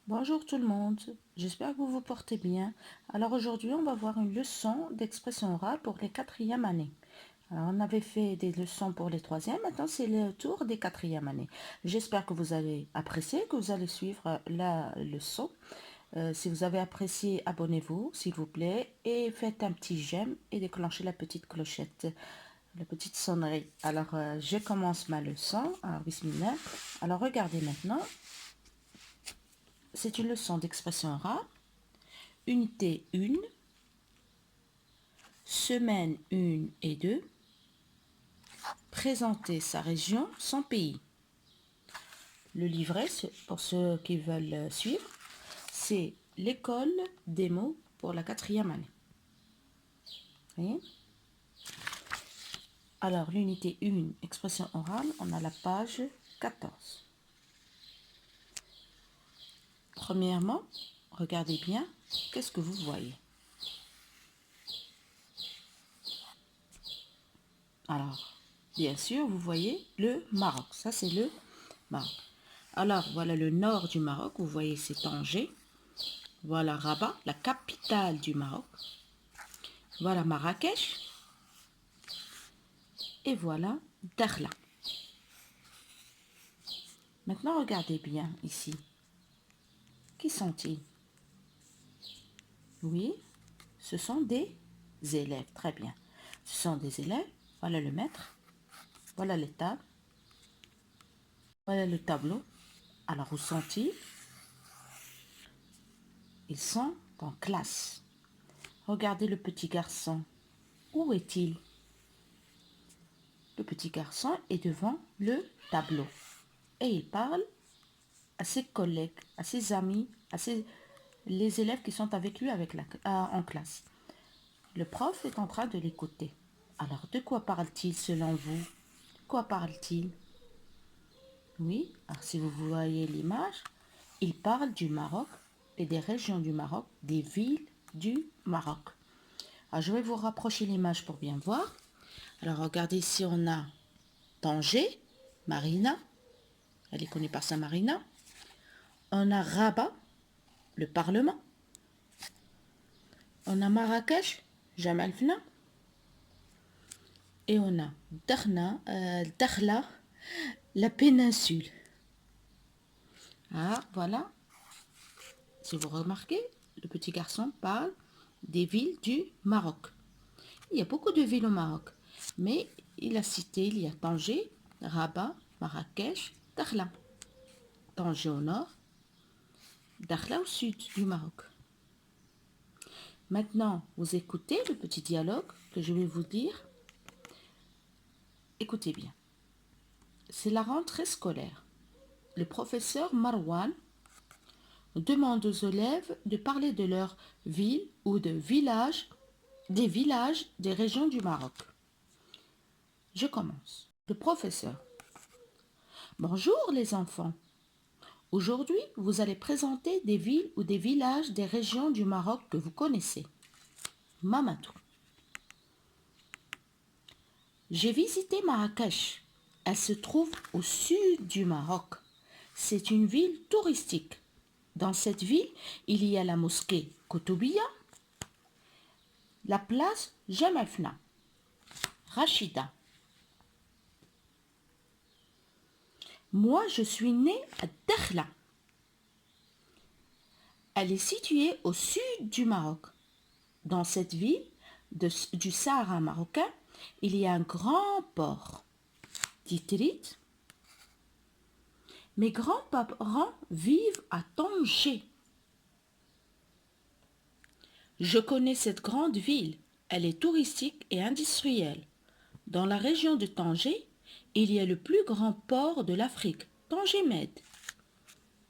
Bonjour tout le monde, j'espère que vous vous portez bien. Alors aujourd'hui, on va voir une leçon d'expression orale pour les quatrièmes années. Alors on avait fait des leçons pour les troisièmes, maintenant c'est le tour des quatrièmes années. J'espère que vous allez apprécier, que vous allez suivre la leçon. Si vous avez apprécié, abonnez-vous s'il vous plaît et faites un petit j'aime et déclenchez la petite clochette, la petite sonnerie. Alors je commence ma leçon. Alors bismillah. Alors regardez maintenant. C'est une leçon d'expression orale. Unité 1, semaine 1 et 2, présenter sa région, son pays. Le livret, pour ceux qui veulent suivre, c'est l'école des mots pour la quatrième année. Voyez. Alors, l'unité 1, expression orale, on a la page 14. Premièrement, regardez bien, qu'est-ce que vous voyez? Alors, bien sûr, vous voyez le Maroc. Ça, c'est le Maroc. Alors, voilà le nord du Maroc. Vous voyez, c'est Tanger. Voilà Rabat, la capitale du Maroc. Voilà Marrakech. Et voilà Dakhla. Maintenant, regardez bien ici. Qui sont-ils? Oui, ce sont des élèves. Très bien. Ce sont des élèves. Voilà le maître. Voilà les tables. Voilà le tableau. Alors, où sont-ils? Ils sont en classe. Regardez le petit garçon. Où est-il? Le petit garçon est devant le tableau. Et il parle à ses collègues, à ses amis, les élèves qui sont avec lui en classe. Le prof est en train de l'écouter. Alors, de quoi parle-t-il selon vous? De quoi parle-t-il? Oui, alors si vous voyez l'image, il parle du Maroc et des régions du Maroc, des villes du Maroc. Alors, je vais vous rapprocher l'image pour bien voir. Alors, regardez ici, on a Tanger, Marina. Elle est connue par sa Marina. On a Rabat, le Parlement. On a Marrakech, Jemaa el-Fna. Et on a Dakhla, la péninsule. Ah, voilà. Si vous remarquez, le petit garçon parle des villes du Maroc. Il y a beaucoup de villes au Maroc, mais il a cité, il y a Tanger, Rabat, Marrakech, Dakhla. Tanger au nord, Dakhla au sud du Maroc. Maintenant, vous écoutez le petit dialogue que je vais vous dire. Écoutez bien. C'est la rentrée scolaire. Le professeur Marwan demande aux élèves de parler de leur ville ou des villages des régions du Maroc. Je commence. Le professeur. Bonjour les enfants. Aujourd'hui, vous allez présenter des villes ou des villages des régions du Maroc que vous connaissez. Mamadou. J'ai visité Marrakech. Elle se trouve au sud du Maroc. C'est une ville touristique. Dans cette ville, il y a la mosquée Koutoubia, la place Jemaa el-Fna. Rachida. Moi, je suis née à Dakhla. Elle est située au sud du Maroc. Dans cette ville du Sahara marocain, il y a un grand port. Titrit. Mes grands-parents vivent à Tanger. Je connais cette grande ville. Elle est touristique et industrielle. Dans la région de Tanger, il y a le plus grand port de l'Afrique, Tanger Med.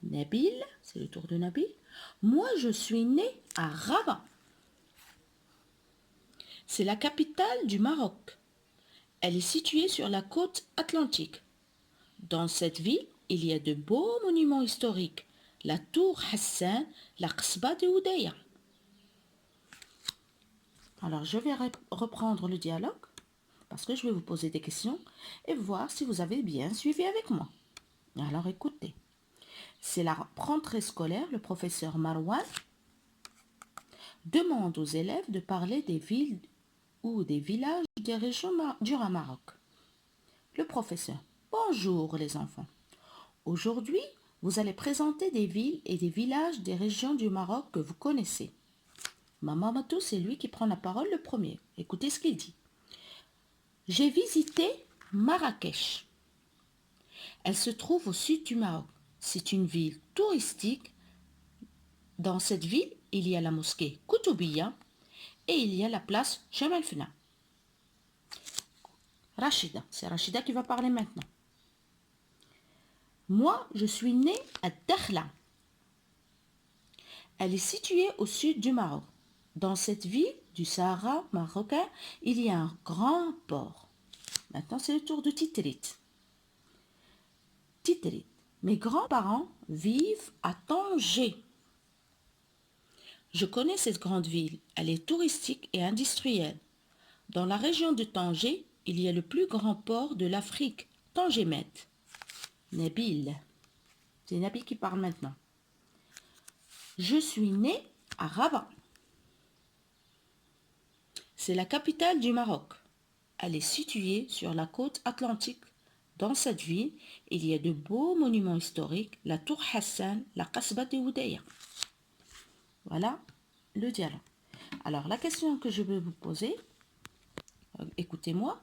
Nabil, c'est le tour de Nabil. Moi, je suis né à Rabat. C'est la capitale du Maroc. Elle est située sur la côte atlantique. Dans cette ville, il y a de beaux monuments historiques. La tour Hassan, la Qsba de Oudaya. Alors, je vais reprendre le dialogue parce que je vais vous poser des questions et voir si vous avez bien suivi avec moi. Alors, écoutez. C'est la rentrée scolaire. Le professeur Marwan demande aux élèves de parler des villes ou des villages des régions du Maroc. Le professeur: bonjour les enfants. Aujourd'hui, vous allez présenter des villes et des villages des régions du Maroc que vous connaissez. Mamadou, c'est lui qui prend la parole le premier. Écoutez ce qu'il dit. J'ai visité Marrakech. Elle se trouve au sud du Maroc. C'est une ville touristique. Dans cette ville, il y a la mosquée Koutoubia et il y a la place Jemal Fna. Rachida, c'est Rachida qui va parler maintenant. Moi, je suis née à Dakhla. Elle est située au sud du Maroc. Dans cette ville du Sahara marocain, il y a un grand port. Maintenant, c'est le tour de Titrit. Titrit. Mes grands-parents vivent à Tanger. Je connais cette grande ville. Elle est touristique et industrielle. Dans la région de Tanger, il y a le plus grand port de l'Afrique, Tangemet. Nabil. C'est Nabil qui parle maintenant. Je suis née à Rabat. C'est la capitale du Maroc. Elle est située sur la côte atlantique. Dans cette ville, il y a de beaux monuments historiques, la tour Hassan, la Kasbah de Oudaya. Voilà le dialogue. Alors, la question que je vais vous poser, écoutez-moi,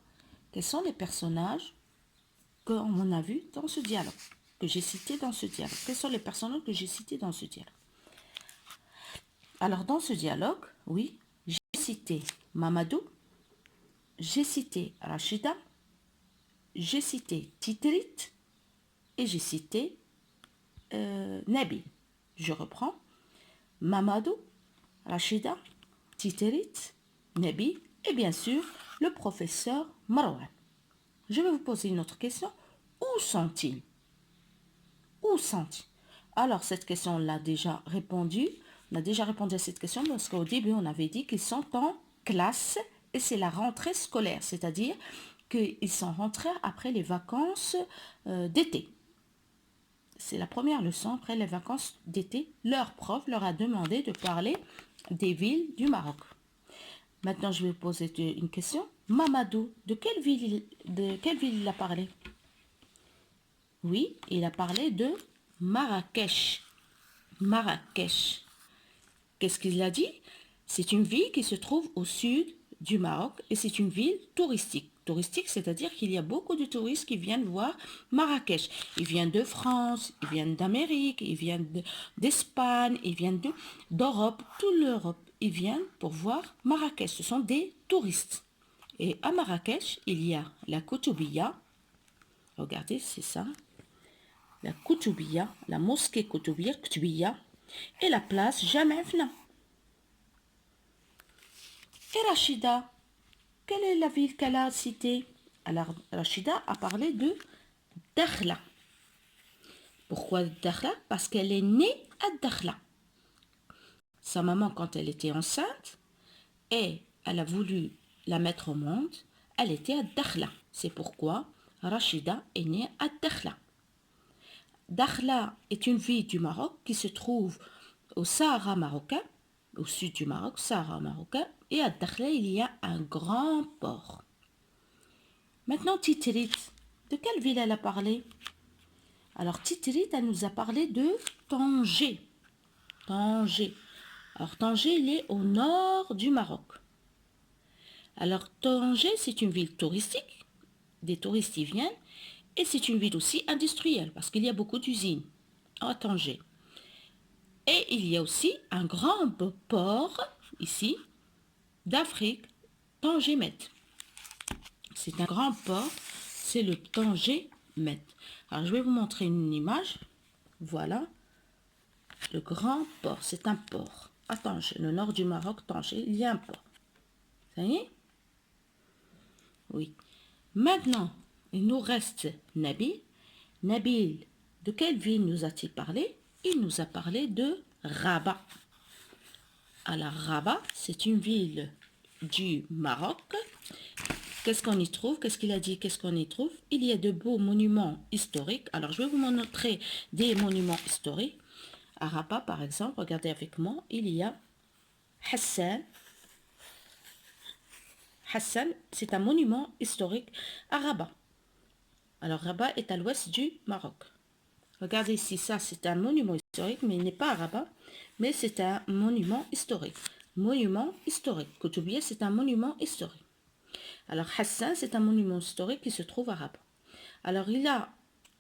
quels sont les personnages qu'on a vus dans ce dialogue, que j'ai cités dans ce dialogue? Quels sont les personnages que j'ai cités dans ce dialogue? Alors, dans ce dialogue, oui, j'ai cité Mamadou, j'ai cité Rachida, j'ai cité Titrit et j'ai cité Nabil. Je reprends. Mamadou, Rachida, Titrit, Nabil et bien sûr le professeur Marwan. Je vais vous poser une autre question. Où sont-ils? Où sont-ils? Alors cette question, on l'a déjà répondu. On a déjà répondu à cette question parce qu'au début, on avait dit qu'ils sont en classe et c'est la rentrée scolaire, c'est-à-dire qu'ils sont rentrés après les vacances d'été. C'est la première leçon après les vacances d'été. Leur prof leur a demandé de parler des villes du Maroc. Maintenant, je vais vous poser une question. Mamadou, de quelle ville il a parlé? Oui, il a parlé de Marrakech. Marrakech. Qu'est-ce qu'il a dit? C'est une ville qui se trouve au sud du Maroc et c'est une ville touristique. Touristique, c'est-à-dire qu'il y a beaucoup de touristes qui viennent voir Marrakech. Ils viennent de France, ils viennent d'Amérique, ils viennent d'Espagne, ils viennent d'Europe, toute l'Europe. Ils viennent pour voir Marrakech. Ce sont des touristes. Et à Marrakech, il y a la Koutoubia. Regardez, c'est ça. La Koutoubia, la mosquée Koutoubia, et la place Jemal Fna. Et Rachida, quelle est la ville qu'elle a citée? Alors, Rachida a parlé de Dakhla. Pourquoi Dakhla? Parce qu'elle est née à Dakhla. Sa maman, quand elle était enceinte, et elle a voulu la mettre au monde, elle était à Dakhla. C'est pourquoi Rachida est née à Dakhla. Dakhla est une ville du Maroc qui se trouve au Sahara marocain, au sud du Maroc, Sahara marocain, et à Dakhla, il y a un grand port. Maintenant, Titrit, de quelle ville elle a parlé? Alors, Titrit, elle nous a parlé de Tanger. Tanger. Alors, Tanger, il est au nord du Maroc. Alors, Tanger, c'est une ville touristique. Des touristes y viennent. Et c'est une ville aussi industrielle, parce qu'il y a beaucoup d'usines à Tanger. Et il y a aussi un grand port, ici, d'Afrique, Tangemet. C'est un grand port, c'est le Tangemet. Alors, je vais vous montrer une image. Voilà, le grand port, c'est un port. À Tanger, le nord du Maroc, Tanger, il y a un port. Ça y est? Oui. Maintenant, il nous reste Nabil. Nabil, de quelle ville nous a-t-il parlé? Il nous a parlé de Rabat. Alors, Rabat, c'est une ville du Maroc Qu'est-ce qu'on y trouve? Qu'est-ce qu'il a dit? Qu'est-ce qu'on y trouve? Il y a de beaux monuments historiques. Alors, je vais vous montrer des monuments historiques. À Rabat, par exemple, regardez avec moi, il y a Hassan. Hassan, c'est un monument historique à Rabat. Alors, Rabat est à l'ouest du Maroc. Regardez ici, ça c'est un monument historique, mais il n'est pas à Rabat, mais c'est un monument historique. Monument historique. Koutoubieh, c'est un monument historique. Alors, Hassan, c'est un monument historique qui se trouve à Rabat. Alors, il a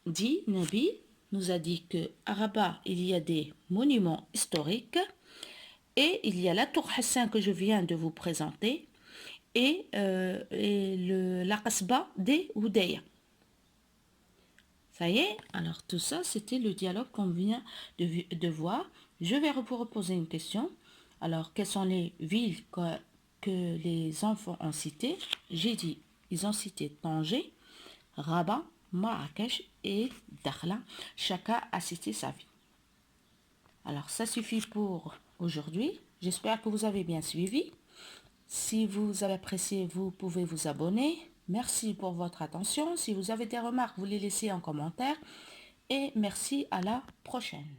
dit, Nabi nous a dit qu'à Rabat, il y a des monuments historiques et il y a la tour Hassan que je viens de vous présenter et la Qasba des Oudaya. Ça y est, alors tout ça, c'était le dialogue qu'on vient de voir. Je vais vous reposer une question. Alors, quelles sont les villes que les enfants ont citées? J'ai dit, ils ont cité Tanger, Rabat, Marrakech et Dakhla. Chacun a cité sa ville. Alors, ça suffit pour aujourd'hui. J'espère que vous avez bien suivi. Si vous avez apprécié, vous pouvez vous abonner. Merci pour votre attention. Si vous avez des remarques, vous les laissez en commentaire. Et merci, à la prochaine.